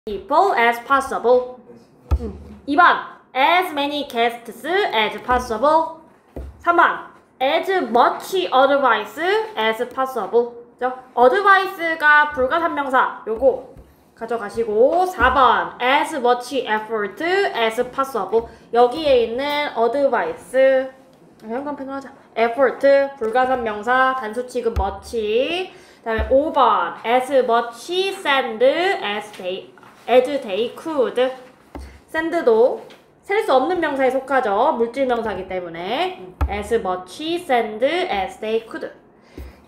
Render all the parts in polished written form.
people as possible. 2번 as many guests as possible. 3번 as much advice as possible. advice가 불가산명사 요거 가져가시고 4번 as much effort as possible. 여기에 있는 advice 현관펜으로 하자. effort 불가산명사 단수 취급 much. 그다음에 5번 as much sand as they could. sand도 셀 수 없는 명사에 속하죠. 물질 명사이기 때문에 as much sand as they could.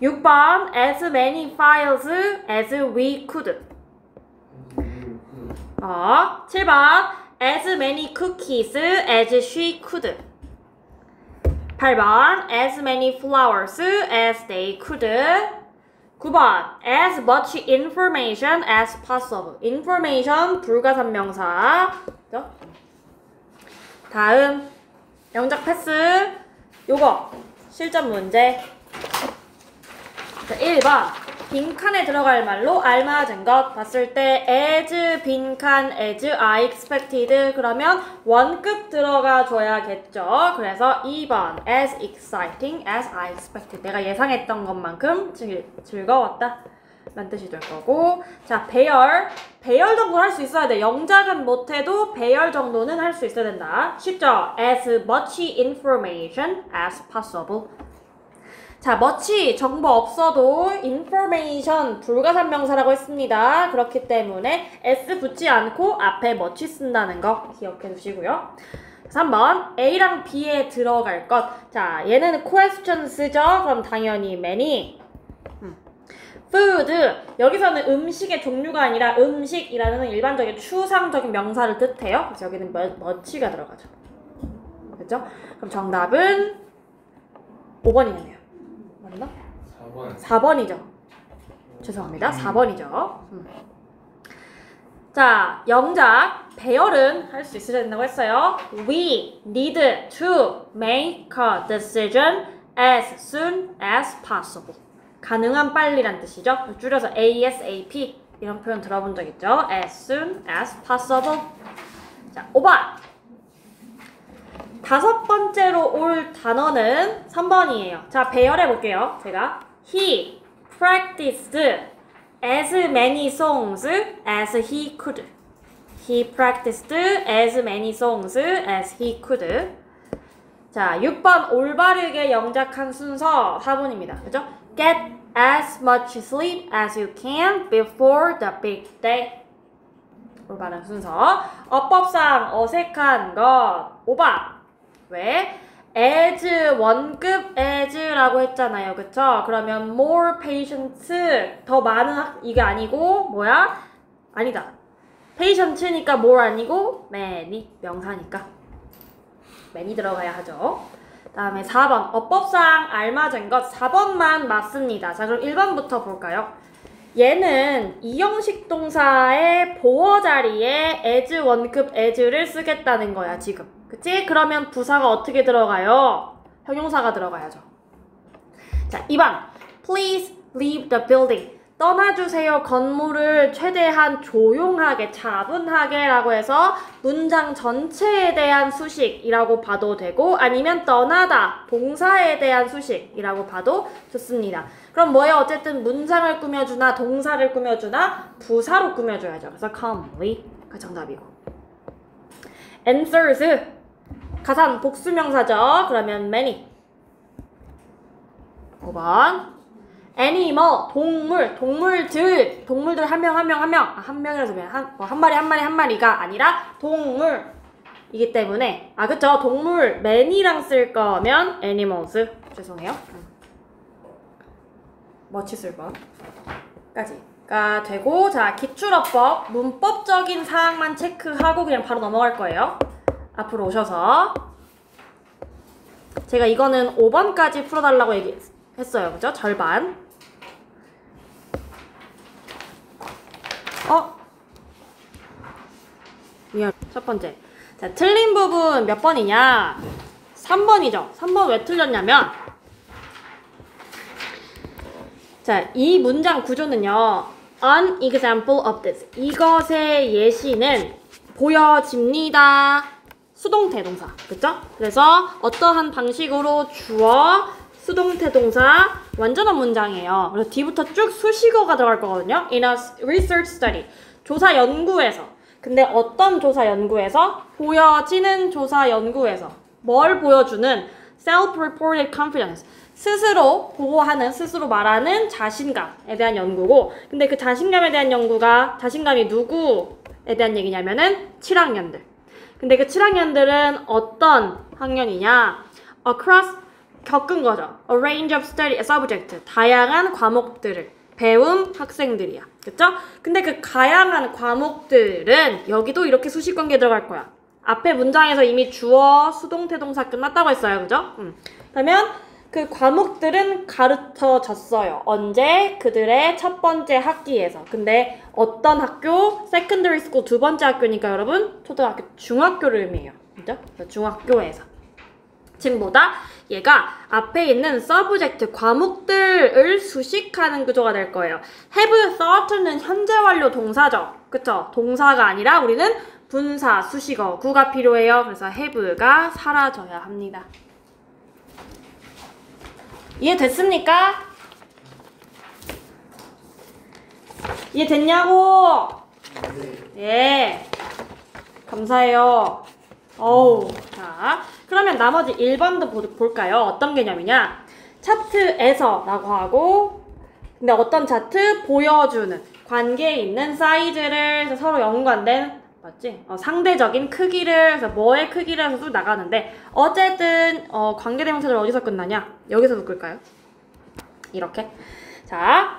6번 as many files as we could. 7번 as many cookies as she could. 8번 as many flowers as they could. 9번 as much information as possible. information 불가산명사. 다음 영작 패스. 요거 실전 문제. 자, 1번 빈칸에 들어갈 말로 알맞은 것 봤을 때 as 빈칸 as I expected 그러면 원급 들어가 줘야겠죠. 그래서 2번 as exciting as I expected 내가 예상했던 것만큼 즐거웠다 라는 뜻이 될 거고. 자, 배열 정도 할 수 있어야 돼. 영작은 못해도 배열 정도는 할 수 있어야 된다. 쉽죠? as much information as possible. 자, much 정보 없어도 information 불가산명사라고 했습니다. 그렇기 때문에 s 붙지 않고 앞에 much 쓴다는 거 기억해 두시고요. 3번 A랑 B에 들어갈 것. 자, 얘는 questions죠. 그럼 당연히 many. food 여기서는 음식의 종류가 아니라 음식이라는 일반적인 추상적인 명사를 뜻해요. 그래서 여기는 much가 들어가죠. 그렇죠? 그럼 정답은 5번이겠네요. 맞나? 4번이죠. 죄송합니다. 4번이죠. 자, 영작 배열은 할 수 있어야 된다고 했어요. We need to make a decision as soon as possible. 가능한 빨리란 뜻이죠. 줄여서 ASAP 이런 표현 들어본 적 있죠. As soon as possible. 자, 5번. 5번째로 올 단어는 3번이에요. 자, 배열해 볼게요. 제가 He practiced as many songs as he could. He practiced as many songs as he could. 자, 6번 올바르게 영작한 순서 4번입니다. 그죠? Get as much sleep as you can before the big day. 올바른 순서. 어법상 어색한 것 5번. 왜? as 원급 as라고 했잖아요. 그쵸? 그러면 more patient 더 많은 이게 아니고 뭐야? 아니다. patient니까 more 아니고 many 명사니까 many 들어가야 하죠. 다음에 4번 어법상 알맞은 것 4번만 맞습니다. 자, 그럼 1번부터 볼까요? 얘는 이형식 동사의 보어 자리에 as 원급 as를 쓰겠다는 거야 지금. 그치? 그러면 부사가 어떻게 들어가요? 형용사가 들어가야죠. 자, 2번 Please leave the building. 떠나주세요. 건물을 최대한 조용하게, 차분하게 라고 해서 문장 전체에 대한 수식이라고 봐도 되고 아니면 떠나다, 동사에 대한 수식이라고 봐도 좋습니다. 그럼 뭐예요? 어쨌든 문장을 꾸며주나 동사를 꾸며주나 부사로 꾸며줘야죠. 그래서 calmly가 정답이고. answers 가산 복수명사죠. 그러면 many. 5번 animal 동물들 한 명 한 명이라서 그냥 한 마리가 아니라 동물이기 때문에 그쵸 동물 many랑 쓸 거면 animals 죄송해요. much 쓸 거까지가 되고. 자, 기출어법 문법적인 사항만 체크하고 그냥 바로 넘어갈 거예요. 앞으로 오셔서 제가 이거는 5번까지 풀어달라고 얘기했어요. 그죠? 절반. 미안. 첫 번째. 자, 틀린 부분 몇 번이냐? 3번이죠. 3번 왜 틀렸냐면 자, 이 문장 구조는요. An example of this. 이것의 예시는 보여집니다. 수동태동사. 그쵸? 그래서 어떠한 방식으로 주어, 수동태동사, 완전한 문장이에요. 그래서 뒤부터 쭉 수식어가 들어갈 거거든요. In a research study. 조사 연구에서. 근데 어떤 조사 연구에서? 보여지는 조사 연구에서. 뭘 보여주는? Self-reported confidence. 스스로 보고하는, 스스로 말하는 자신감에 대한 연구고, 근데 그 자신감에 대한 연구가, 자신감이 누구에 대한 얘기냐면은 7학년들. 근데 그 7학년들은 어떤 학년이냐? Across, 겪은 거죠. A range of study subject. 다양한 과목들을 배운 학생들이야. 그쵸? 근데 그 다양한 과목들은 여기도 이렇게 수식관계 들어갈 거야. 앞에 문장에서 이미 주어, 수동태동사 끝났다고 했어요. 그죠? 그러면 그 과목들은 가르쳐졌어요. 언제? 그들의 첫 번째 학기에서. 근데 어떤 학교? secondary school 두 번째 학교니까 여러분 초등학교, 중학교를 의미해요. 그죠? 중학교에서. 즉 뭐다? 얘가 앞에 있는 subject 과목들을 수식하는 구조가 될 거예요. have thought는 현재 완료 동사죠. 그쵸? 동사가 아니라 우리는 분사, 수식어, 구가 필요해요. 그래서 have가 사라져야 합니다. 이해됐습니까? 이해됐냐고? 예. 감사해요. 어우. 자, 그러면 나머지 1번도 볼까요? 어떤 개념이냐? 차트에서 라고 하고, 근데 어떤 차트? 보여주는, 관계에 있는 사이즈를 서로 연관된, 맞지? 상대적인 크기를, 그래서 뭐의 크기를 해서 쭉 나가는데, 어쨌든, 관계대명사들 어디서 끝나냐? 여기서 묶을까요? 이렇게. 자,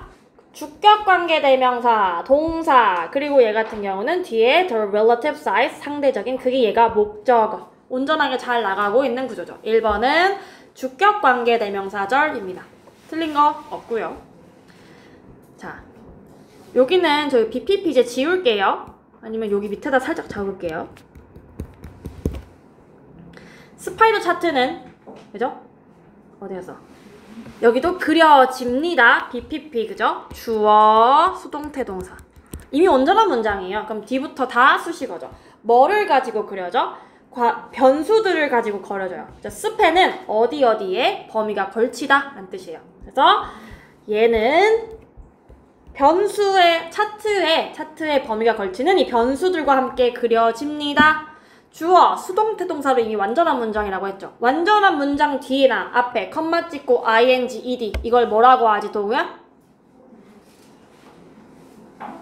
주격관계대명사, 동사, 그리고 얘 같은 경우는 뒤에 the relative size, 상대적인 크기, 얘가 목적어. 온전하게 잘 나가고 있는 구조죠. 1번은 주격관계대명사절입니다. 틀린 거 없고요. 자, 여기는 저희 BPP 이제 지울게요. 아니면 여기 밑에다 살짝 적을게요. 스파이더 차트는, 그죠? 어디 갔어? 여기도 그려집니다. BPP, 그죠? 주어, 수동태동사. 이미 온전한 문장이에요. 그럼 뒤부터 다 수식어죠. 뭐를 가지고 그려져? 변수들을 가지고 그려져요. 스페는 어디에 범위가 걸치다 라는 뜻이에요. 그래서 얘는 변수의 차트에 범위가 걸치는 이 변수들과 함께 그려집니다. 주어, 수동태동사로 이미 완전한 문장이라고 했죠. 완전한 문장 뒤나 앞에 컴마 찍고 ing, ed 이걸 뭐라고 하지 도우야?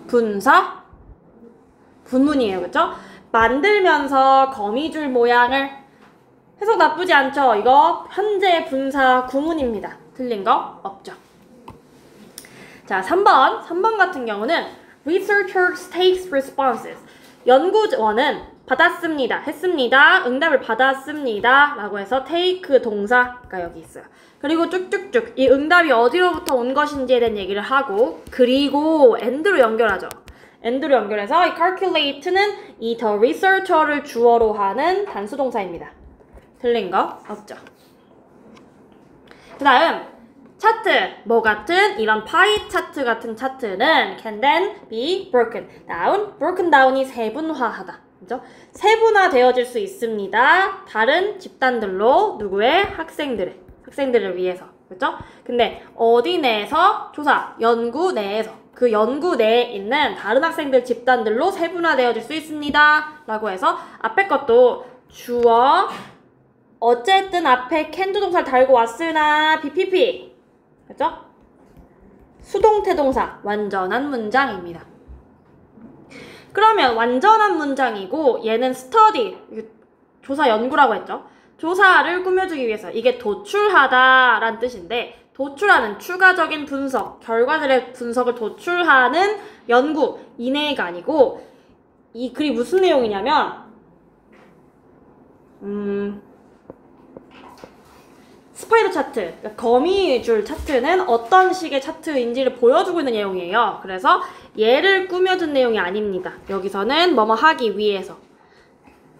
분사? 분문이에요. 그쵸? 만들면서 거미줄 모양을 해석 나쁘지 않죠? 이거 현재 분사 구문입니다. 틀린 거 없죠. 자, 3번 같은 경우는 Researchers takes responses. 연구원은 받았습니다, 했습니다, 응답을 받았습니다 라고 해서 take 동사가 여기 있어요. 그리고 쭉쭉쭉 이 응답이 어디로부터 온 것인지에 대한 얘기를 하고, 그리고 and로 연결하죠. and로 연결해서 이 calculate는 이 the researcher를 주어로 하는 단수동사입니다. 틀린 거 없죠. 그 다음 차트, 뭐 같은 이런 파이 차트 같은 차트는 can then be broken down. broken down이 세분화하다. 그죠? 세분화 되어질 수 있습니다. 다른 집단들로 누구의? 학생들을 위해서. 그죠? 근데 어디 내에서? 조사, 연구 내에서. 그 연구 내에 있는 다른 학생들 집단들로 세분화되어질 수 있습니다. 라고 해서 앞에 것도 주어, 어쨌든 앞에 can 동사를 달고 왔으나 BPP. 그죠? 수동태 동사, 완전한 문장입니다. 그러면 완전한 문장이고 얘는 study, 조사 연구라고 했죠. 조사를 꾸며주기 위해서 이게 도출하다라는 뜻인데, 도출하는 추가적인 분석, 결과들의 분석을 도출하는 연구 이내가 아니고, 이 글이 무슨 내용이냐면 스파이더 차트, 그러니까 거미줄 차트는 어떤 식의 차트인지를 보여주고 있는 내용이에요. 그래서 얘를 꾸며준 내용이 아닙니다. 여기서는 뭐뭐 하기 위해서.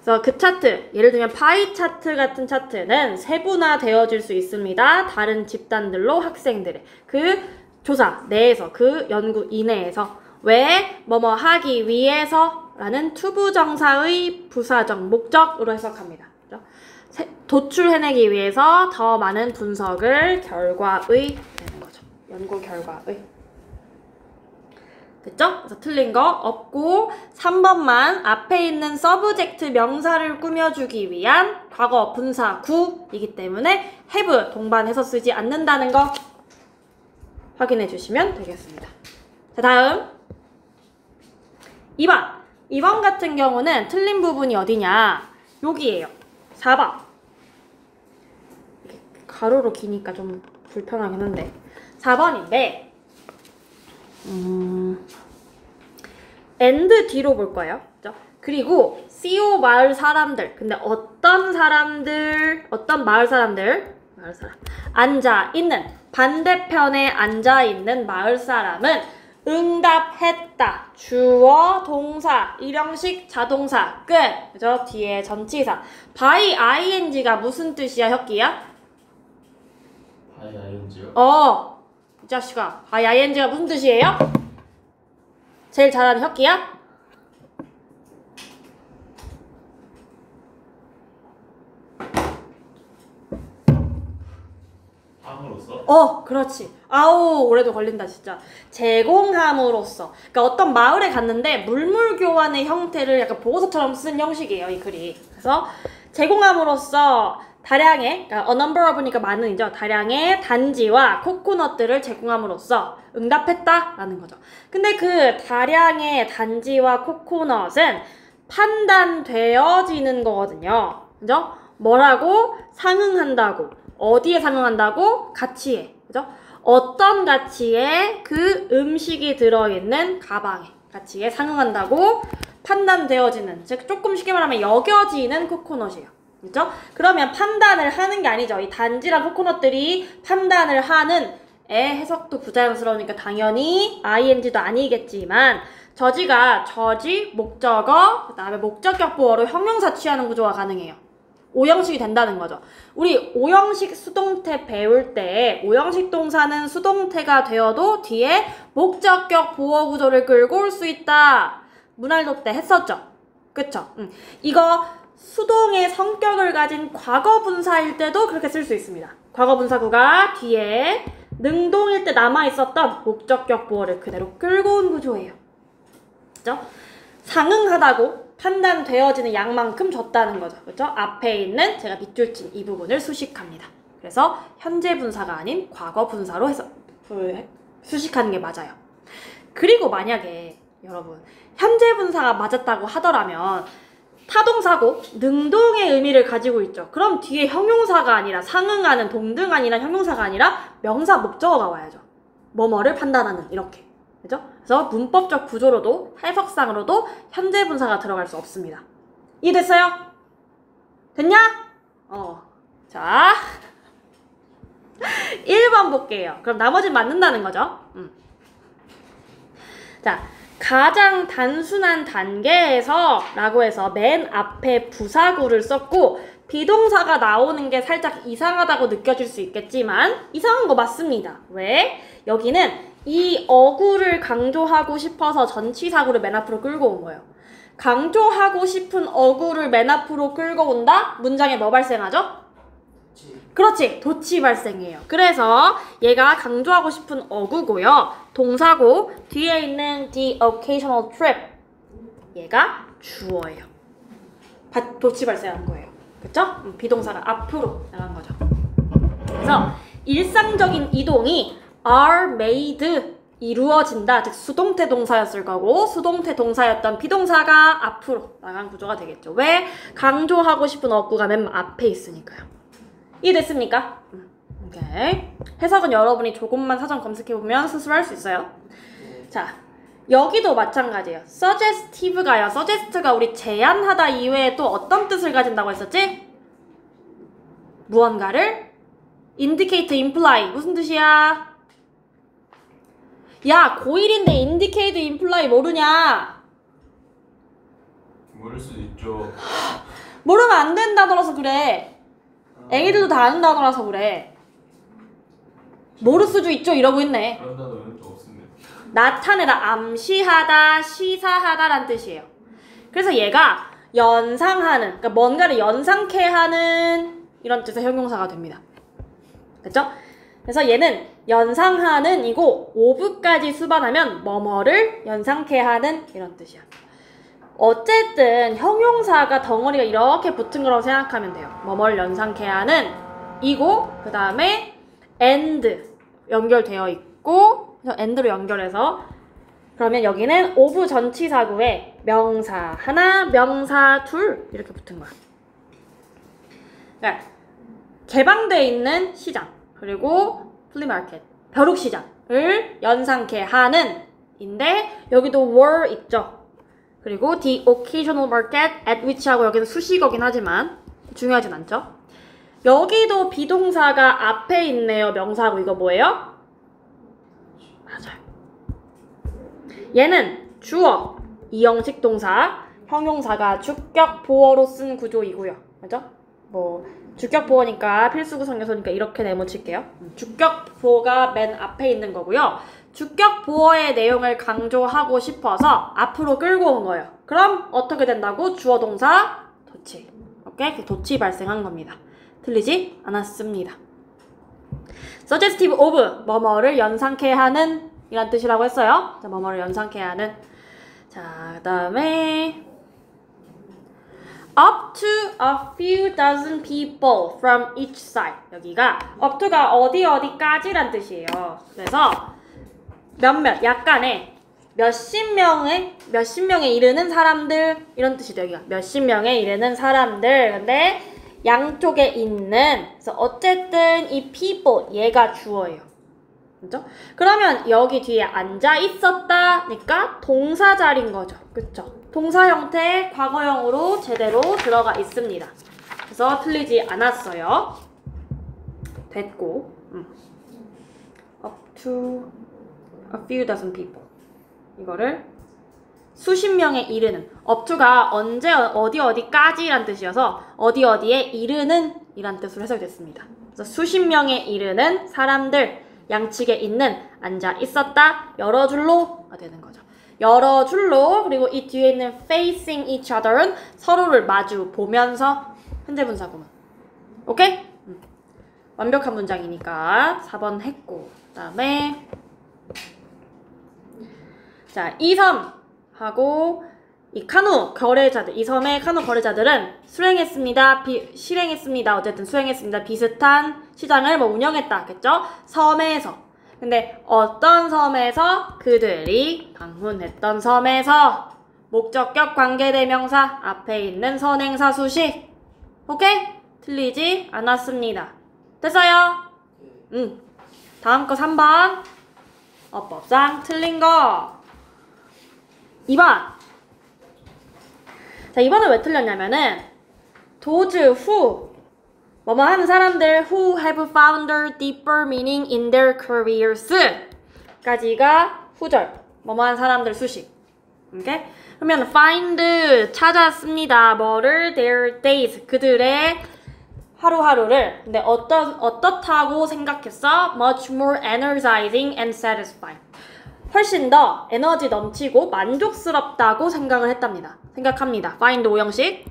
그래서 그 차트, 예를 들면 파이 차트 같은 차트는 세분화되어질 수 있습니다. 다른 집단들로 학생들의 그 조사 내에서, 그 연구 이내에서 왜? 뭐뭐 하기 위해서 라는 투부정사의 부사적 목적으로 해석합니다. 그죠? 도출해내기 위해서 더 많은 분석을 결과의 되는 거죠. 연구 결과의. 됐죠? 그래서 틀린 거 없고 3번만 앞에 있는 서브젝트 명사를 꾸며주기 위한 과거 분사 구이기 때문에 have 동반해서 쓰지 않는다는 거 확인해 주시면 되겠습니다. 자, 다음 2번 같은 경우는 틀린 부분이 어디냐? 여기에요. 4번. 가로로 기니까 좀 불편하긴 한데 4번인데 and 뒤로 볼 거예요. 그죠? 그리고 CO 마을 사람들. 근데 어떤 마을 사람들? 앉아 있는 반대편에 앉아 있는 마을 사람은 응답했다. 주어, 동사, 일형식, 자동사, 끝. 그죠? 뒤에 전치사. by ing가 무슨 뜻이야, 혁기야? by ing요? 이 자식아. by ing가 무슨 뜻이에요? 제일 잘하는 혁기야? 함으로써? 그렇지. 아우, 올해도 걸린다, 진짜. 제공함으로써. 그러니까 어떤 마을에 갔는데 물물 교환의 형태를 약간 보고서처럼 쓴 형식이에요, 이 글이. 그래서 제공함으로써 다량의, 그러니까 a number of니까 많은이죠. 다량의 단지와 코코넛들을 제공함으로써 응답했다 라는 거죠. 근데 그 다량의 단지와 코코넛은 판단되어지는 거거든요. 그죠? 뭐라고? 상응한다고. 어디에 상응한다고? 가치에. 그죠? 어떤 가치에 그 음식이 들어있는 가방에 가치에 상응한다고 판단되어지는, 즉 조금 쉽게 말하면 여겨지는 코코넛이에요. 그죠? 그러면 판단을 하는 게 아니죠. 이 단지랑 코코넛들이 판단을 하는 에 해석도 부자연스러우니까 당연히 ing도 아니겠지만 저지가 저지, 목적어, 그 다음에 목적격 보어로 형용사 취하는 구조가 가능해요. 5형식이 된다는 거죠. 우리 5형식 수동태 배울 때 5형식 동사는 수동태가 되어도 뒤에 목적격 보어 구조를 끌고 올 수 있다. 문활도 때 했었죠. 그쵸? 이거 수동의 성격을 가진 과거 분사일 때도 그렇게 쓸 수 있습니다. 과거 분사구가 뒤에 능동일 때 남아있었던 목적격 보어를 그대로 끌고 온 구조예요. 그죠? 상응하다고 판단되어지는 양만큼 줬다는 거죠. 그죠? 앞에 있는 제가 밑줄 친 이 부분을 수식합니다. 그래서 현재 분사가 아닌 과거 분사로 해서 수식하는 게 맞아요. 그리고 만약에 여러분 현재 분사가 맞았다고 하더라면 타동사고 능동의 의미를 가지고 있죠. 그럼 뒤에 형용사가 아니라 상응하는 동등한이란 형용사가 아니라 명사 목적어가 와야죠. 뭐뭐를 판단하는 이렇게. 그죠? 그래서 문법적 구조로도 해석상으로도 현재 분사가 들어갈 수 없습니다. 이해됐어요? 됐냐? 자 1번 볼게요. 그럼 나머지는 맞는다는 거죠. 자, 가장 단순한 단계에서 라고 해서 맨 앞에 부사구를 썼고 비동사가 나오는 게 살짝 이상하다고 느껴질 수 있겠지만 이상한 거 맞습니다. 왜? 여기는 이 어구를 강조하고 싶어서 전치사구를 맨 앞으로 끌고 온 거예요. 강조하고 싶은 어구를 맨 앞으로 끌고 온다? 문장에 뭐 발생하죠? 그렇지, 도치 발생해요. 그래서 얘가 강조하고 싶은 어구고요. 동사고 뒤에 있는 the occasional trip 얘가 주어예요. 도치 발생한 거예요. 그쵸? 비동사가 앞으로 나간 거죠. 그래서 일상적인 이동이 are made 이루어진다. 즉 수동태 동사였을 거고 수동태 동사였던 비동사가 앞으로 나간 구조가 되겠죠. 왜? 강조하고 싶은 어구가 맨 앞에 있으니까요. 이해됐습니까? 오케이. 해석은 여러분이 조금만 사전 검색해보면 스스로 할 수 있어요. 자, 여기도 마찬가지예요. suggestive가요. suggest가 우리 제안하다 이외에 또 어떤 뜻을 가진다고 했었지? 무언가를 indicate, imply. 무슨 뜻이야? 야, 고1인데 indicate, imply 모르냐? 모를 수도 있죠. 모르면 안 되는 단어라서 그래. 애기들도 다 아는 단어라서 그래. 모를 수도 있죠 이러고 있네. 그런 단어는 또 없습니다. 나타내다, 암시하다, 시사하다란 뜻이에요. 그래서 얘가 연상하는, 그러니까 뭔가를 연상케 하는 이런 뜻의 형용사가 됩니다. 됐죠? 그래서 얘는 연상하는 이고 of까지 수반하면 뭐뭐를 연상케 하는 이런 뜻이야. 어쨌든 형용사가 덩어리가 이렇게 붙은 거라고 생각하면 돼요. 뭐뭐를 연상케 하는 이고 그 다음에 and 연결되어 있고 그래서 and로 연결해서 그러면 여기는 of 전치사구에 명사 하나, 명사 둘 이렇게 붙은 거야. 그러니까 개방되어 있는 시장 그리고 플리마켓, 벼룩시장을 연상케 하는 인데 여기도 were 있죠. 그리고 the occasional market at which 하고 여기는 수식어긴 하지만 중요하진 않죠. 여기도 비동사가 앞에 있네요. 명사하고 이거 뭐예요? 맞아요. 얘는 주어, 이형식 동사, 형용사가 주격 보어로 쓴 구조이고요. 맞죠? 뭐 주격 보어니까 필수 구성 요소니까 이렇게 네모칠게요. 주격 보어가 맨 앞에 있는 거고요. 주격 보어의 내용을 강조하고 싶어서 앞으로 끌고 온 거예요. 그럼 어떻게 된다고? 주어 동사 도치. 오케이? 도치 발생한 겁니다. 틀리지 않았습니다. suggestive of 뭐뭐를 연상케 하는 이란 뜻이라고 했어요. 자, 뭐뭐를 연상케 하는. 자, 그 다음에 up to a few dozen people from each side. 여기가 up to가 어디까지란 뜻이에요. 그래서 몇몇, 약간의 몇십 명에 이르는 사람들 이런 뜻이죠. 여기가 몇십 명에 이르는 사람들. 근데 양쪽에 있는 그래서 어쨌든 이 people 얘가 주어예요. 그죠? 그러면 여기 뒤에 앉아 있었다니까 동사 자리인 거죠. 그쵸? 동사 형태의 과거형으로 제대로 들어가 있습니다. 그래서 틀리지 않았어요. 됐고 up to a few dozen people 이거를 수십 명에 이르는 up to가 언제 어디까지란 뜻이어서 어디에 이르는 이란 뜻으로 해석이 됐습니다. 그래서 수십 명에 이르는 사람들 양측에 있는 앉아 있었다 여러 줄로가 되는 거죠. 여러 줄로 그리고 이 뒤에 있는 facing each other은 서로를 마주 보면서 현재 분사 구문. 오케이? 완벽한 문장이니까 4번 했고 그 다음에 자, 이 섬하고 이 카누 거래자들, 이 섬의 카누 거래자들은 실행했습니다. 어쨌든 수행했습니다. 비슷한 시장을 뭐 운영했다. 겠죠? 섬에서. 근데 어떤 섬에서? 그들이 방문했던 섬에서 목적격 관계대명사 앞에 있는 선행사 수식. 오케이? 틀리지 않았습니다. 됐어요? 다음 거 3번. 어법상 틀린 거. 2번. 자, 이번에 왜 틀렸냐면은 those who 뭐뭐 하는 사람들 who have found a deeper meaning in their careers 까지가 후절 뭐뭐 하는 사람들 수식. 오케이? 그러면 find 찾았습니다. 뭐를? their days 그들의 하루하루를. 근데 어떻다고 생각했어? much more energizing and satisfying 훨씬 더 에너지 넘치고 만족스럽다고 생각합니다. find 오형식.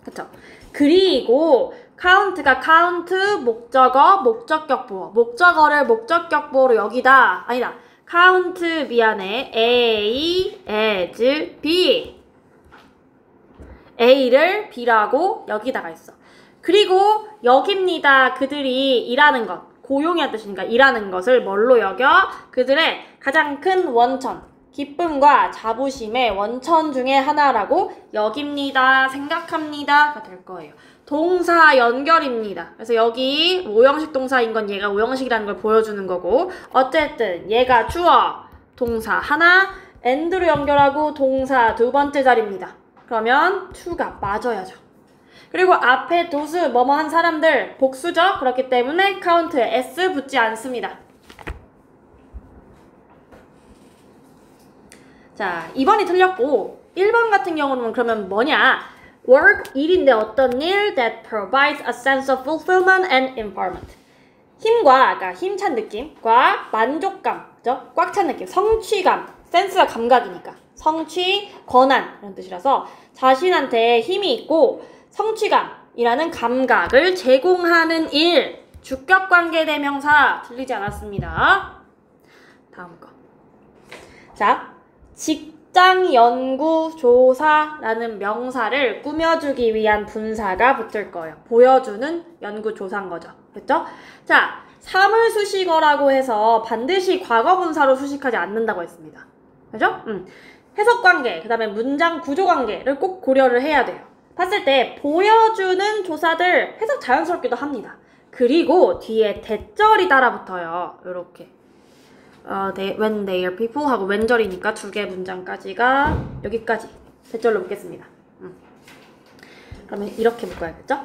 그쵸? 그리고 count가 count 목적어 목적격 보어. 목적어를 목적격 보어로 여기다. 아니다. count 미안해. A as B. A를 B라고 여기다가 있어. 그리고 여깁니다. 그들이 일하는 것. 고용이란 뜻이니까 일하는 것을 뭘로 여겨? 그들의 가장 큰 원천, 기쁨과 자부심의 원천 중에 하나라고 여깁니다, 생각합니다가 될 거예요. 동사 연결입니다. 그래서 여기 오형식 동사인 건 얘가 오형식이라는 걸 보여주는 거고 어쨌든 얘가 주어, 동사 하나, and로 연결하고 동사 두 번째 자리입니다. 그러면 to가 맞아야죠. 그리고 앞에 those 뭐뭐 한 사람들 복수죠. 그렇기 때문에 count에 s 붙지 않습니다. 자, 2번이 틀렸고 1번 같은 경우는 그러면 뭐냐? work, 일인데 어떤 일? that provides a sense of fulfillment and empowerment. 힘과, 그러니까 힘찬 느낌과 만족감 그죠? 꽉 찬 느낌. 성취감. 센스가 감각이니까. 성취, 권한 이런 뜻이라서 자신한테 힘이 있고 성취감이라는 감각을 제공하는 일. 주격관계 대명사 들리지 않았습니다. 다음 거. 자, 직장연구조사라는 명사를 꾸며주기 위한 분사가 붙을 거예요. 보여주는 연구조사인 거죠. 그렇죠? 자, 사물수식어라고 해서 반드시 과거분사로 수식하지 않는다고 했습니다. 그죠? 해석관계, 그 다음에 문장 구조관계를 꼭 고려를 해야 돼요. 봤을 때 보여주는 조사들 해석 자연스럽기도 합니다. 그리고 뒤에 대절이 따라붙어요. 이렇게 when they are people 하고 왼절이니까 두 개 문장까지가 여기까지 대절로 묶겠습니다. 그러면 이렇게 묶어야겠죠?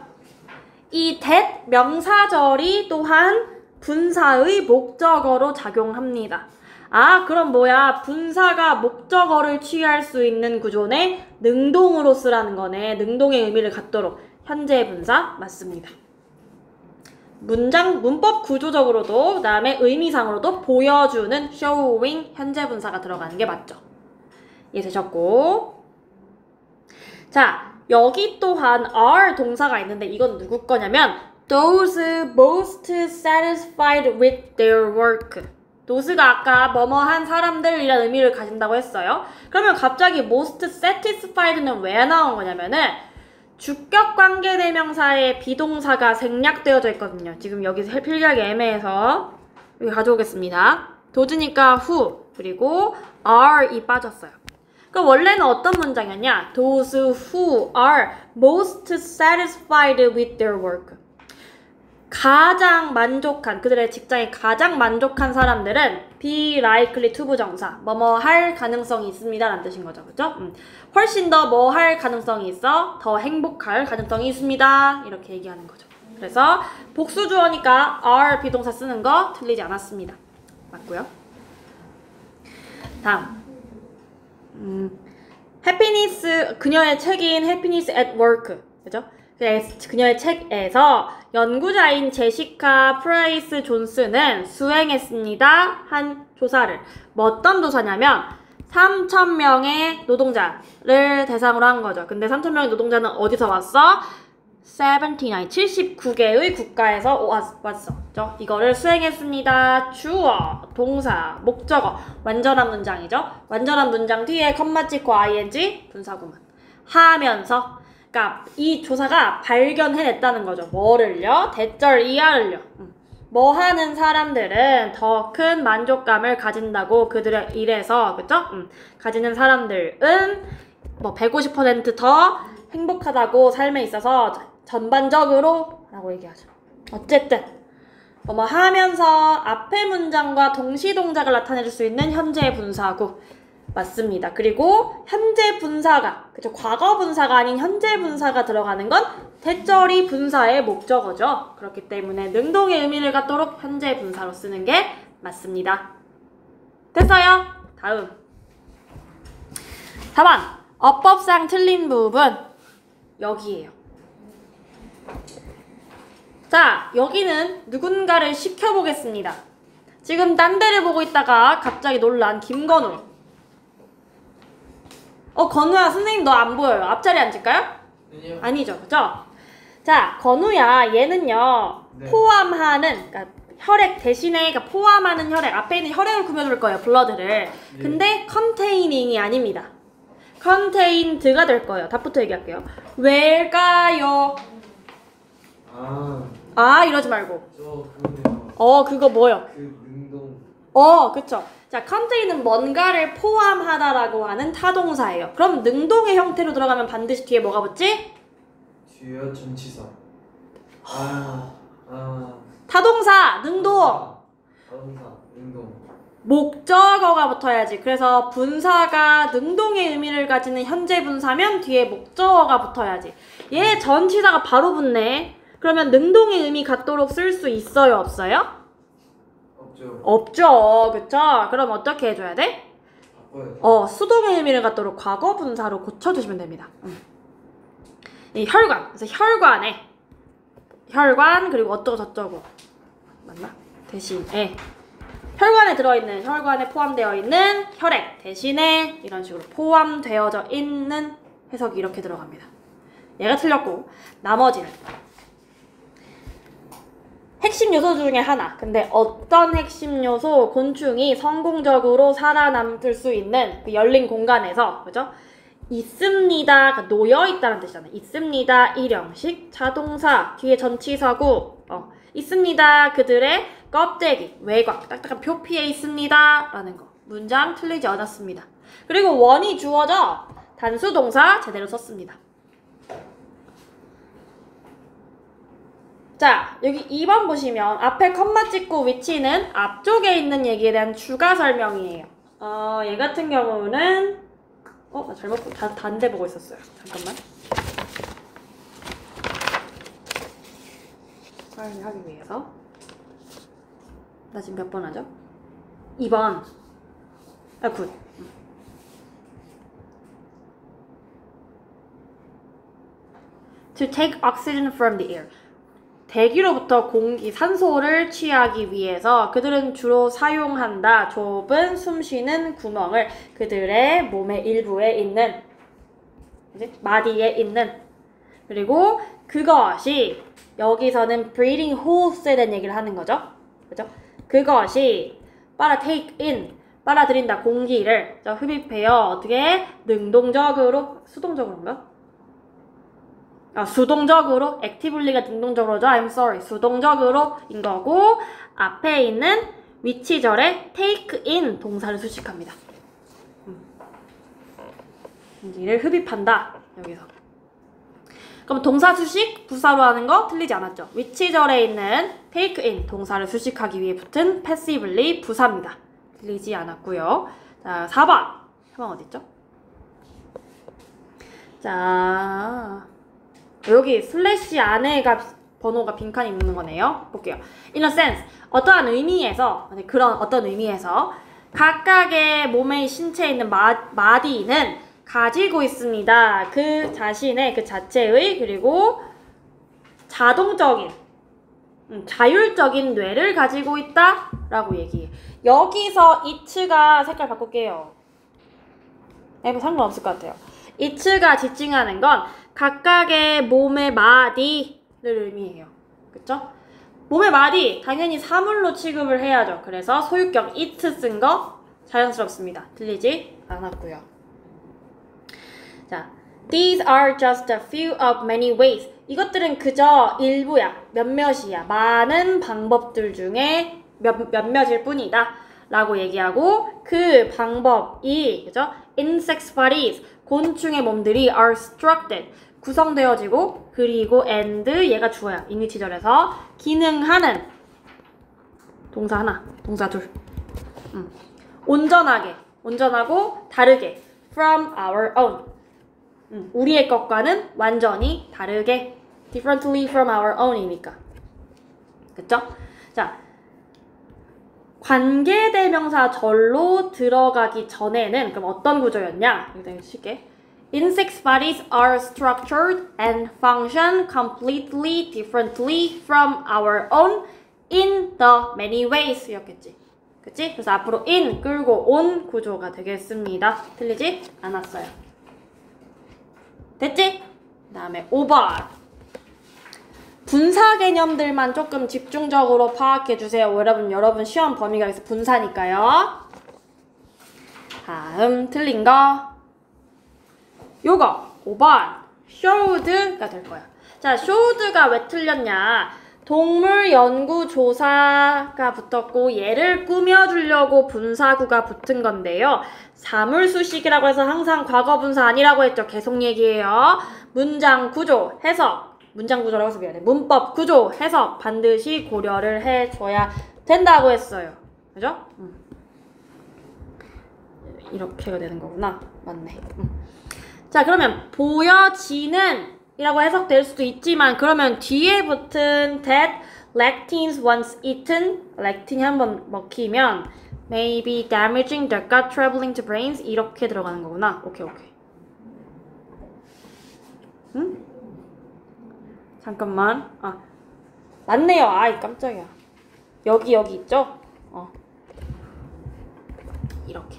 이 that 명사절이 또한 분사의 목적어로 작용합니다. 아, 그럼 뭐야? 분사가 목적어를 취할 수 있는 구조네? 능동으로 쓰라는 거네. 능동의 의미를 갖도록. 현재 분사 맞습니다. 문장 문법 구조적으로도 그다음에 의미상으로도 보여주는 showing 현재 분사가 들어가는 게 맞죠. 이해되셨고, 자 여기 또한 are 동사가 있는데 이건 누구 거냐면 those most satisfied with their work. those가 아까 뭐뭐한 사람들이라는 의미를 가진다고 했어요. 그러면 갑자기 most satisfied는 왜 나온 거냐면은 주격관계대명사의 비동사가 생략되어져 있거든요. 지금 여기 필기하기 애매해서 여기 가져오겠습니다. does니까 who 그리고 are이 빠졌어요. 그러니까 원래는 어떤 문장이었냐? Those who are most satisfied with their work. 가장 만족한, 그들의 직장에 가장 만족한 사람들은 be likely to 부정사, 뭐뭐 할 가능성이 있습니다 라는 뜻인 거죠. 그죠? 훨씬 더 뭐 할 가능성이 있어, 더 행복할 가능성이 있습니다 이렇게 얘기하는 거죠. 그래서 복수주어니까 are 비동사 쓰는 거 틀리지 않았습니다. 맞고요. 다음 happiness, 그녀의 책인 happiness at work, 그죠? 그녀의 책에서 연구자인 제시카 프라이스 존스는 수행했습니다 한 조사를, 뭐 어떤 조사냐면 3,000명의 노동자를 대상으로 한 거죠. 근데 3,000명의 노동자는 어디서 왔어? 79개의 국가에서 왔어. 이거를 수행했습니다. 주어, 동사, 목적어, 완전한 문장이죠. 완전한 문장 뒤에 컴마 찍고 ing, 분사구문. 하면서, 그러니까 이 조사가 발견해냈다는 거죠. 뭐를요? 대절 이하를요. 뭐 하는 사람들은 더 큰 만족감을 가진다고 그들의 일에서, 그쵸? 가지는 사람들은 뭐 150% 더 행복하다고 삶에 있어서 전반적으로 라고 얘기하죠. 어쨌든 뭐 하면서 앞의 문장과 동시 동작을 나타낼 수 있는 현재 분사구 맞습니다. 그리고 현재 분사가, 그쵸? 과거 분사가 아닌 현재 분사가 들어가는 건 대절이 분사의 목적어죠. 그렇기 때문에 능동의 의미를 갖도록 현재 분사로 쓰는 게 맞습니다. 됐어요? 다음 4번 어법상 틀린 부분 여기에요. 자, 여기는 누군가를 시켜보겠습니다. 지금 딴 데를 보고 있다가 갑자기 놀란 김건우. 건우야, 선생님 너 안 보여요. 앞자리 앉을까요? 아니요. 아니죠, 그죠? 자, 건우야, 얘는요, 네. 포함하는, 그러니까 혈액 대신에, 그러니까 포함하는 혈액, 앞에 있는 혈액을 꾸며줄 거예요, 블러드를. 네. 근데 containing 아닙니다. contained가 될 거예요. 답부터 얘기할게요. 왜일까요? 이러지 말고. 그거네요. 그거 뭐요? 그 능동. 그쵸. 자, contain은 뭔가를 포함하다라고 하는 타동사예요. 그럼 능동의 형태로 들어가면 반드시 뒤에 뭐가 붙지? 뒤에 전치사. 타동사, 능동. 타동사, 능동. 목적어가 붙어야지. 그래서 분사가 능동의 의미를 가지는 현재 분사면 뒤에 목적어가 붙어야지. 얘 전치사가 바로 붙네. 그러면 능동의 의미 갖도록 쓸 수 있어요, 없어요? 없죠. 없죠. 그쵸? 그럼 어떻게 해줘야 돼? 바꿔야죠. 수동의 의미를 갖도록 과거 분사로 고쳐주시면 됩니다. 이 혈관. 그래서 혈관에 혈관 그리고 어쩌고 저쩌고 맞나? 대신에 혈관에 들어있는, 혈관에 포함되어 있는 혈액 대신에 이런 식으로 포함되어져 있는 해석이 이렇게 들어갑니다. 얘가 틀렸고 나머지는 핵심 요소 중에 하나. 근데 어떤 핵심 요소, 곤충이 성공적으로 살아남을 수 있는 그 열린 공간에서, 그죠? 있습니다. 놓여있다는 뜻이잖아요. 있습니다. 일형식, 자동사, 뒤에 전치사구, 있습니다. 그들의 껍데기, 외곽, 딱딱한 표피에 있습니다. 라는 거. 문장 틀리지 않았습니다. 그리고 원이 주어져 단수 동사 제대로 썼습니다. 자, 여기 2번 보시면 앞에 컴마 찍고 위치는 앞쪽에 있는 얘기에 대한 추가 설명이에요. 얘 같은 경우는 나 잘못 단대 보고 있었어요. 잠깐만. 설명하기 위해서. 나 지금 몇 번 하죠? 2번. 굿. To take oxygen from the air. 대기로부터 산소를 취하기 위해서 그들은 주로 사용한다. 좁은 숨쉬는 구멍을 그들의 몸의 일부에 있는, 마디에 있는. 그리고 그것이 여기서는 breathing holes에 대한 얘기를 하는 거죠. 그죠? 그것이 take in, 빨아들인다. 공기를 흡입해요. 어떻게? 능동적으로, 수동적으로인가? 수동적으로, activelly가 능동적으로죠. I'm sorry. 수동적으로인 거고, 앞에 있는 위치절에 take in 동사를 수식합니다. 공기를 흡입한다. 여기서. 그럼 동사 수식, 부사로 하는 거 틀리지 않았죠? 위치절에 있는 take in 동사를 수식하기 위해 붙은 passively 부사입니다. 틀리지 않았고요. 자, 4번. 4번 어딨죠? 자, 여기 슬래시 안에가 번호가 빈칸이 있는 거네요. 볼게요. In a sense, 어떠한 의미에서, 그런 어떤 의미에서 각각의 몸의 신체에 있는 마디는 가지고 있습니다. 그 자신의, 그 자체의, 그리고 자동적인, 자율적인 뇌를 가지고 있다 라고 얘기해. 여기서 it가 색깔 바꿀게요. 뭐 상관없을 것 같아요. it가 지칭하는 건 각각의 몸의 마디를 의미해요. 그쵸? 몸의 마디, 당연히 사물로 취급을 해야죠. 그래서 소유격 it 쓴 거 자연스럽습니다. 들리지 않았고요. 자, these are just a few of many ways. 이것들은 그저 일부야, 몇몇이야, 많은 방법들 중에 몇몇일 뿐이다 라고 얘기하고, 그 방법이, 그죠? insects' bodies, 곤충의 몸들이 are structured, 구성되어지고, 그리고 and, 얘가 주어야, 인위치절에서 기능하는 동사 하나, 동사 둘. 온전하게, 온전하고 다르게 from our own, 우리의 것과는 완전히 다르게, differently from our own이니까. 그쵸? 자, 관계대명사 절로 들어가기 전에는 그럼 어떤 구조였냐? 이거 쉽게. Insects' bodies are structured and function completely differently from our own in the many ways 였겠지. 그치? 그래서 앞으로 in 끌고 온 구조가 되겠습니다. 틀리지 않았어요. 됐지? 그 다음에 5번. 분사 개념들만 조금 집중적으로 파악해주세요. 여러분 시험 범위가 여기서 분사니까요. 다음 틀린 거 요거 5번 showed가 될 거야. 자, showed가 왜 틀렸냐? 동물 연구 조사가 붙었고 얘를 꾸며주려고 분사구가 붙은 건데요. 사물수식이라고 해서 항상 과거 분사 아니라고 했죠. 계속 얘기해요. 문장 구조, 해석, 문장 구조라고 해서 미안해. 문법 구조, 해석 반드시 고려를 해줘야 된다고 했어요. 그죠? 이렇게가 되는 거구나. 맞네. 자, 그러면 보여지는 이라고 해석될 수도 있지만 그러면 뒤에 붙은 that lectins once eaten, lectin이 한번 먹히면 may be damaging the gut traveling to brains 이렇게 들어가는 거구나. 오케이. 응? 잠깐만. 맞네요. 아이 깜짝이야. 여기 있죠? 이렇게.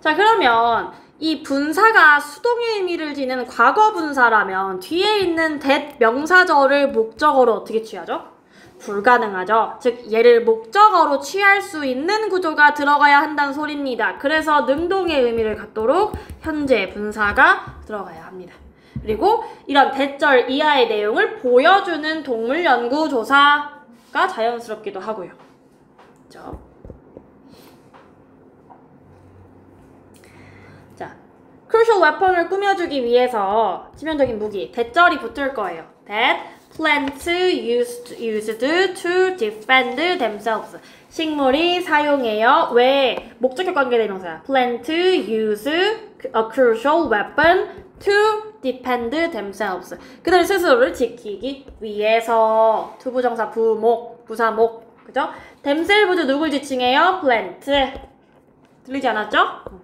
자, 그러면 이 분사가 수동의 의미를 지닌 과거 분사라면 뒤에 있는 that 명사절을 목적어로 어떻게 취하죠? 불가능하죠. 즉 얘를 목적어로 취할 수 있는 구조가 들어가야 한다는 소리입니다. 그래서 능동의 의미를 갖도록 현재 분사가 들어가야 합니다. 그리고 이런 대절 이하의 내용을 보여주는 동물 연구 조사가 자연스럽기도 하고요. 그렇죠? 자, crucial weapon을 꾸며주기 위해서 치명적인 무기, 대절이 붙을 거예요. that plants used to defend themselves. 식물이 사용해요. 왜? 목적격 관계대명사야. plant use a crucial weapon to defend themselves. 그들 스스로를 지키기 위해서. 투부정사 부목, 부사목. 그죠? themselves 누굴 지칭해요? plant. 들리지 않았죠?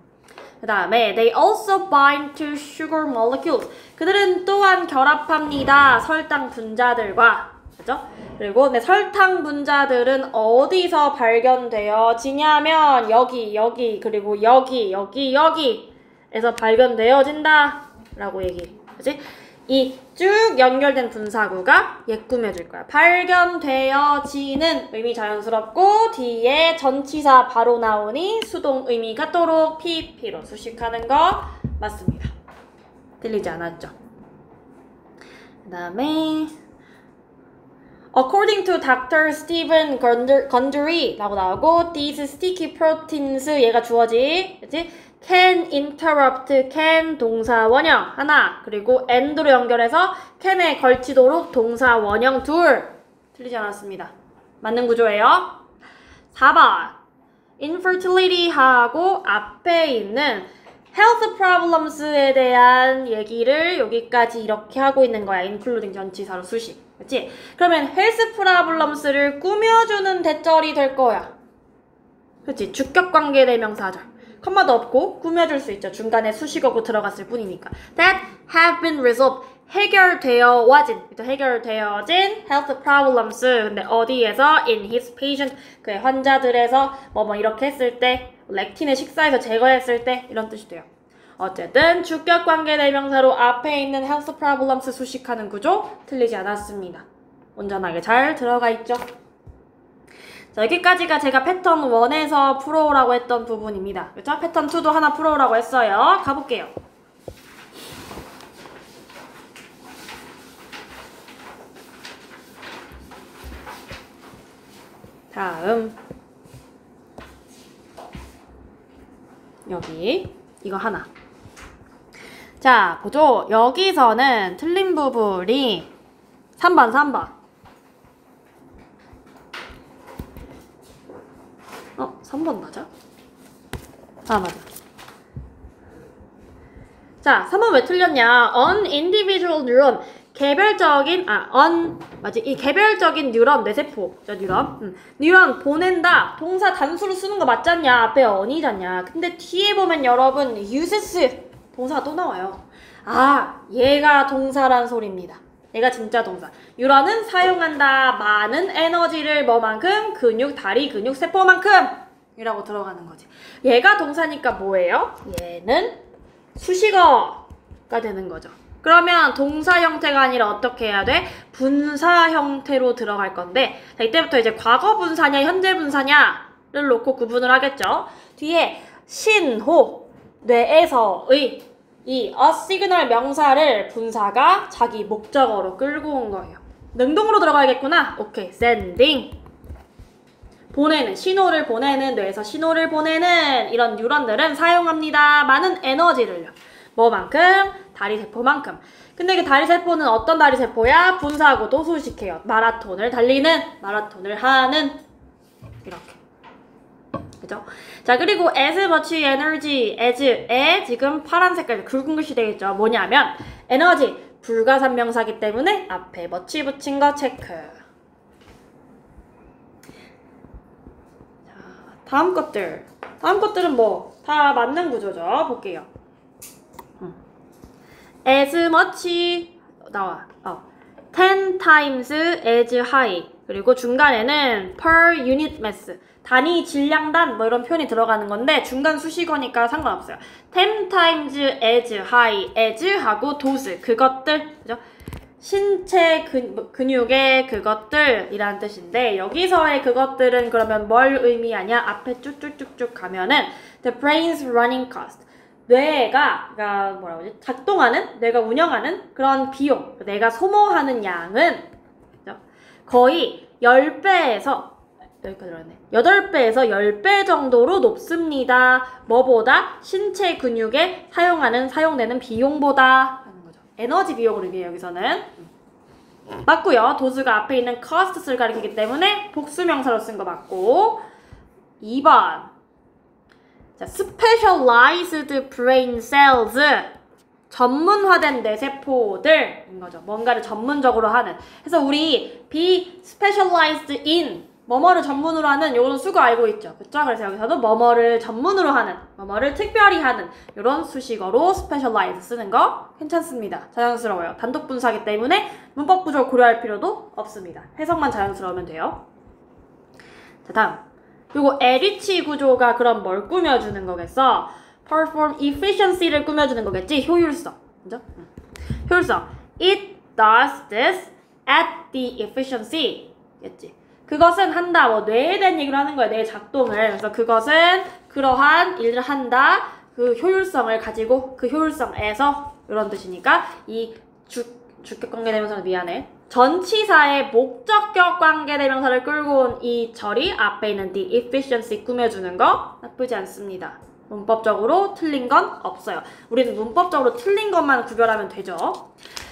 그 다음에 they also bind to sugar molecules. 그들은 또한 결합합니다. 설탕 분자들과. 그죠? 그리고 네, 설탕 분자들은 어디서 발견되어지냐면 여기 그리고 여기에서 발견되어진다 라고 얘기. 그치? 이 쭉 연결된 분사구가 얘 꾸며줄 거야. 발견되어지는 의미 자연스럽고 뒤에 전치사 바로 나오니 수동 의미 같도록 PP로 수식하는 거 맞습니다. 들리지 않았죠? 그 다음에 According to Dr. Stephen Gundry 라고 나오고 these sticky proteins 얘가 주어지 그치? can interrupt, can 동사 원형 하나 그리고 and로 연결해서 can에 걸치도록 동사 원형 둘 틀리지 않았습니다. 맞는 구조예요. 4번 infertility하고 앞에 있는 health problems에 대한 얘기를 여기까지 이렇게 하고 있는 거야. including 전치사로 수식. 그치? 그러면 health problems를 꾸며주는 대절이 될 거야. 그치? 주격관계대명사절. 컴마도 없고 꾸며줄 수 있죠. 중간에 수식어고 들어갔을 뿐이니까. That have been resolved. 해결되어진 health problems. 근데 어디에서? In his patient. 그의 환자들에서 뭐 이렇게 했을 때 렉틴을 식사에서 제거했을 때 이런 뜻이 돼요. 어쨌든 주격관계대명사로 앞에 있는 health problems 수식하는 구조 틀리지 않았습니다. 온전하게 잘 들어가 있죠. 자, 여기까지가 제가 패턴 1에서 풀어오라고 했던 부분입니다. 그렇죠? 패턴 2도 하나 풀어오라고 했어요. 가볼게요. 다음 여기 이거 하나. 자, 보죠. 여기서는 틀린 부분이 3번 3번 맞아? 아, 맞아. 자, 3번 왜 틀렸냐? An individual neuron. 이 개별적인 뉴런, 뇌세포. 뉴런 보낸다. 동사 단수로 쓰는 거 맞잖냐? 앞에 on이잖냐? 근데 뒤에 보면 여러분, uses. 동사가 또 나와요. 아, 얘가 동사란 소리입니다. 얘가 진짜 동사. 뉴런은 사용한다. 많은 에너지를 뭐만큼? 근육, 다리, 근육, 세포만큼. 이라고 들어가는 거지. 얘가 동사니까 뭐예요? 얘는 수식어가 되는 거죠. 그러면 동사 형태가 아니라 어떻게 해야 돼? 분사 형태로 들어갈 건데 자, 이때부터 이제 과거 분사냐 현재 분사냐를 놓고 구분을 하겠죠. 뒤에 신호, 뇌에서의 이 a signal 명사를 분사가 자기 목적어로 끌고 온 거예요. 능동으로 들어가야겠구나. 오케이, sending. 보내는, 신호를 보내는, 뇌에서 신호를 보내는 이런 뉴런들은 사용합니다. 많은 에너지를요. 뭐만큼? 다리세포만큼. 근데 그 다리세포는 어떤 다리세포야? 분사하고도 수식해요. 마라톤을 달리는, 마라톤을 하는 이렇게. 그죠? 자, 그리고 as much energy, as에 지금 파란 색깔 굵은 글씨 되겠죠. 뭐냐면 에너지, 불가산명사기 때문에 앞에 much 붙인 거 체크. 다음 것들은 뭐 다 맞는 구조죠. 볼게요. as much 나와. 10 times as high. 그리고 중간에는 per unit mass, 단위 질량단 뭐 이런 표현이 들어가는 건데 중간 수식어니까 상관없어요. 10 times as high as 하고 those, 그것들, 그죠? 신체 근육의 그것들이라는 뜻인데 여기서의 그것들은 그러면 뭘 의미하냐? 앞에 쭉쭉쭉쭉 가면은 the brain's running cost, 뇌가 뭐라고 하지? 작동하는, 뇌가 운영하는 그런 비용, 내가 소모하는 양은 거의 10배에서 여기까지 들었네. 8배에서 10배 정도로 높습니다. 뭐보다? 신체 근육에 사용되는 비용보다 하는 거죠. 에너지 비용을 의미해요, 여기서는. 맞고요. 도수가 앞에 있는 costs를 가리키기 때문에 복수명사로 쓴 거 맞고. 2번. 자, specialized brain cells. 전문화된 뇌세포들인 거죠. 뭔가를 전문적으로 하는. 그래서 우리 be specialized in 뭐뭐를 전문으로 하는 요런 수거 알고 있죠. 그쵸? 그래서 여기서도 뭐뭐를 전문으로 하는, 뭐뭐를 특별히 하는 요런 수식어로 specialize 쓰는 거 괜찮습니다. 자연스러워요. 단독 분사하기 때문에 문법 구조를 고려할 필요도 없습니다. 해석만 자연스러우면 돼요. 자, 다음. 요거 LH 구조가 그럼 뭘 꾸며주는 거겠어? perform efficiency를 꾸며주는 거겠지? 효율성. 그죠? 효율성. It does this at the efficiency. 겠지? 그것은 한다. 뭐 뇌에 대한 얘기를 하는 거예요. 뇌 작동을. 그래서 그것은 그러한 일을 한다. 그 효율성을 가지고 그 효율성에서 이런 뜻이니까 이 주격 관계대명사는 미안해. 전치사의 목적격 관계대명사를 끌고 온 이 절이 앞에 있는 the efficiency 꾸며주는 거 나쁘지 않습니다. 문법적으로 틀린 건 없어요. 우리는 문법적으로 틀린 것만 구별하면 되죠.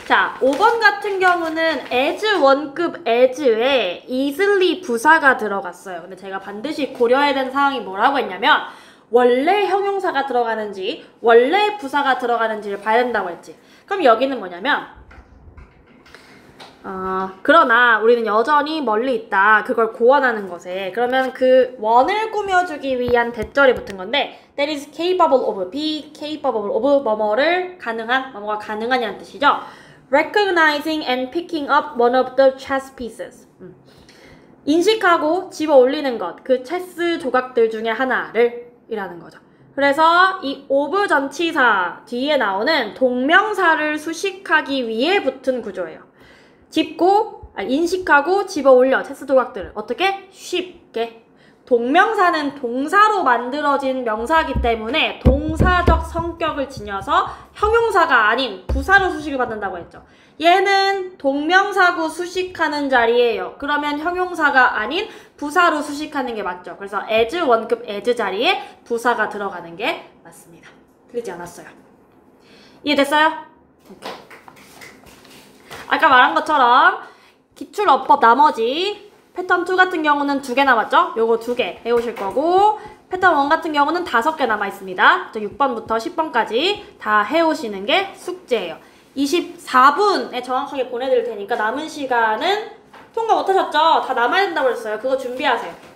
자, 5번 같은 경우는 as 원급 as에 easily 부사가 들어갔어요. 근데 제가 반드시 고려해야 되는 상황이 뭐라고 했냐면 원래 형용사가 들어가는지 원래 부사가 들어가는지를 봐야 된다고 했지. 그럼 여기는 뭐냐면 그러나 우리는 여전히 멀리 있다. 그걸 고원하는 것에. 그러면 그 원을 꾸며주기 위한 대절이 붙은 건데 that is capable of, be capable of 뭐뭐를 가능한, 뭐뭐가 가능하냐는 뜻이죠. recognizing and picking up one of the chess pieces. 인식하고 집어 올리는 것, 그 체스 조각들 중에 하나를 이라는 거죠. 그래서 이 of 전치사 뒤에 나오는 동명사를 수식하기 위해 붙은 구조예요. 인식하고 집어 올려 체스 조각들을 어떻게? 쉽게. 동명사는 동사로 만들어진 명사이기 때문에 동사적 성격을 지녀서 형용사가 아닌 부사로 수식을 받는다고 했죠. 얘는 동명사구 수식하는 자리예요. 그러면 형용사가 아닌 부사로 수식하는 게 맞죠. 그래서 as 원급 as 자리에 부사가 들어가는 게 맞습니다. 틀리지 않았어요. 이해됐어요? 오케이. 아까 말한 것처럼 기출어법 나머지 패턴 2 같은 경우는 2개 남았죠? 요거 2개 해오실 거고 패턴 1 같은 경우는 5개 남아있습니다. 6번부터 10번까지 다 해오시는 게 숙제예요. 24분에 정확하게 보내드릴 테니까 남은 시간은 통과 못하셨죠? 다 남아야 된다고 그랬어요. 그거 준비하세요.